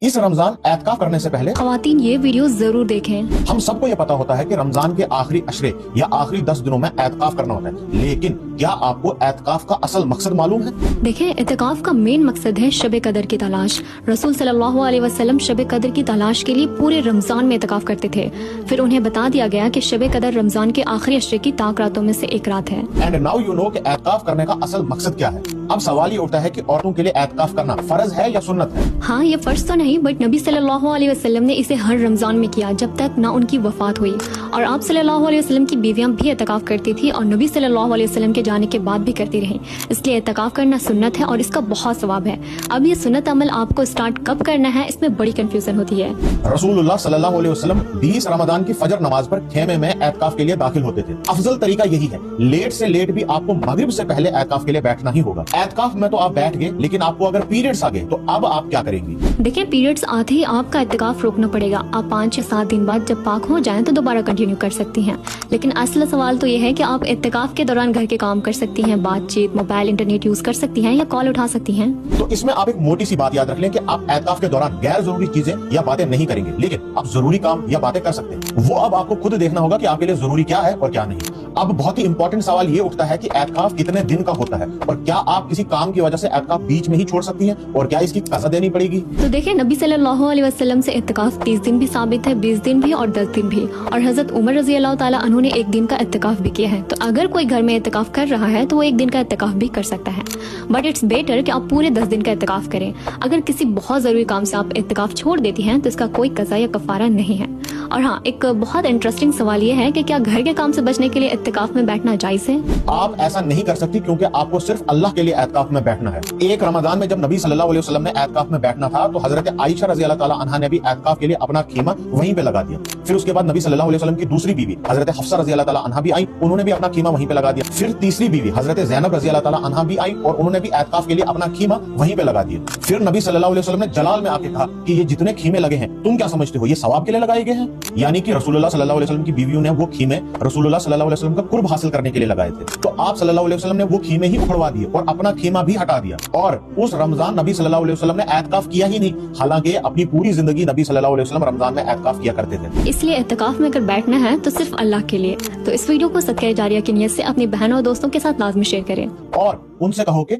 इस रमजान एतकाफ करने से पहले ख़वातीन ये वीडियो जरूर देखें। हम सबको ये पता होता है कि रमजान के आखिरी अशरे या आखिरी 10 दिनों में एतकाफ करना होता है, लेकिन क्या आपको एतकाफ का असल मकसद मालूम है? देखें, एतकाफ का मेन मकसद है शब कदर की तलाश। रसूल सल्लल्लाहु अलैहि वसल्लम शब कदर की तलाश के लिए पूरे रमजान में एतकाफ करते थे। फिर उन्हें बता दिया गया कि शब कदर रमजान के आखिरी अशरे की ताक रातों में से एक रात है। एंड नाउ यू नो कि एतकाफ करने का असल मकसद क्या है। अब सवाल ये उठता है कि औरतों के लिए एतकाफ करना फर्ज है या सुन्नत है? हाँ, ये फर्ज तो नहीं, बट नबी सल्लल्लाहु अलैहि वसल्लम ने इसे हर रमजान में किया जब तक ना उनकी वफात हुई। और आप सल्लल्लाहु अलैहि वसल्लम की बीवियां भी एतकाफ करती थी और नबी सल्लल्लाहु अलैहि वसल्लम के जाने के बाद भी करती रहीं। इसलिए एतकाफ करना सुन्नत है और इसका बहुत सवाब है। अब ये सुन्नत अमल आपको स्टार्ट कब करना है, इसमें बड़ी कंफ्यूजन होती है। रसूलुल्लाह सल्लल्लाहु अलैहि वसल्लम 20 रमजान की फजर नमाज पर खेमे में एतकाफ के लिए दाखिल होते थे। अफजल तरीका यही है, लेट से लेट भी आपको मगरिब से पहले एतकाफ के लिए बैठना ही होगा। एतकाफ में तो आप बैठ गए, लेकिन आपको अगर पीरियड्स आ गए तो अब आप क्या करेंगी? देखिए, पीरियड्स आते ही आपका एतकाफ रोकना पड़ेगा। आप 5 या 7 दिन बाद जब पाक हो जाएं तो दोबारा कंटिन्यू कर सकती हैं। लेकिन असल सवाल तो ये है कि आप एतकाफ के दौरान घर के काम कर सकती हैं, बातचीत, मोबाइल, इंटरनेट यूज कर सकती हैं या कॉल उठा सकती हैं। तो इसमें आप एक मोटी सी बात याद रख लें कि आप एतकाफ के दौरान गैर जरूरी चीजें या बातें नहीं करेंगे, लेकिन आप जरूरी काम या बातें कर सकते हैं। वो अब आपको खुद देखना होगा कि आपके लिए जरूरी क्या है और क्या नहीं। अब बहुत ही इंपॉर्टेंट सवाल ये उठता है कि एतकाफ कितने दिन का होता है और क्या आप किसी काम की वजह से एतकाफ बीच में ही छोड़ सकती हैं और क्या इसकी कज़ा देनी पड़ेगी? तो देखिए, नबी सल्लल्लाहु अलैहि वसल्लम से एतकाफ 30 दिन भी साबित है, 20 दिन भी और 10 दिन भी। और हजरत उमर रजी अल्लाह ताला अन्हु ने 1 दिन का एतकाफ भी किया है। तो अगर कोई घर में एतकाफ कर रहा है तो वो 1 दिन का एतकाफ भी कर सकता है, बट इट्स बेटर कि आप पूरे 10 दिन का एतकाफ करें। अगर किसी बहुत जरूरी काम से आप एतकाफ छोड़ देती हैं तो इसका कोई कज़ा या कफारा नहीं है। और हाँ, एक बहुत इंटरेस्टिंग सवाल ये है कि क्या घर के काम से बचने के लिए एतकाफ में बैठना जायज है? आप ऐसा नहीं कर सकती क्योंकि आपको सिर्फ अल्लाह के लिए एतकाफ में बैठना है। एक रमजान में जब नबी सल्लल्लाहु अलैहि वसल्लम ने एतकाफ में बैठना था तो हजरत आयशा रजी अल्लाह ताला अन्हा ने भी एतकाफ के लिए अपना खीमा वहीं पे लगा दिया। फिर उसके बाद नबी सल्लल्लाहु अलैहि वसल्लम की दूसरी बीवी हजरत हफ्सा रजी अल्लाह ताला अन्हा भी आई, उन्होंने भी अपना खीमा वहीं पे लगा दिया। फिर तीसरी बीवी हजरत ज़ैनब रजी अल्लाह ताला अन्हा भी आई और उन्होंने भी एतकाफ के लिए अपना खीमा वहीं पे लगा दिया। फिर नबी सल्लल्लाहु अलैहि वसल्लम ने जलाल में आके कहा कि ये जितने खीमे लगे हैं तुम क्या समझते हो, ये सवाब के लिए लगाए गए हैं? यानी कि रसूलुल्लाह सल्लल्लाहु अलैहि वसल्लम की बीवियों ने वो खीमे रसूलुल्लाह सल्लल्लाहु अलैहि वसल्लम का कुर्ब हासिल करने के लिए लगाए थे। तो आप सल्लल्लाहु अलैहि वसल्लम ने वो खीमे ही उखड़वा दिए और अपना खीमा भी हटा दिया। और उस रमजान नबी सल्लल्लाहु अलैहि वसल्लम ने एतकाफ किया ही नहीं, हालांकि अपनी पूरी जिंदगी नबी सल्लल्लाहु अलैहि वसल्लम रमजान में एतकाफ किया करते थे। इसलिए एतकाफ में अगर बैठना है तो सिर्फ अल्लाह के लिए। तो इस वीडियो को सदका जारिया की नियत से अपनी बहनों और दोस्तों के साथ लाजमी शेयर करें और उनसे कहो कि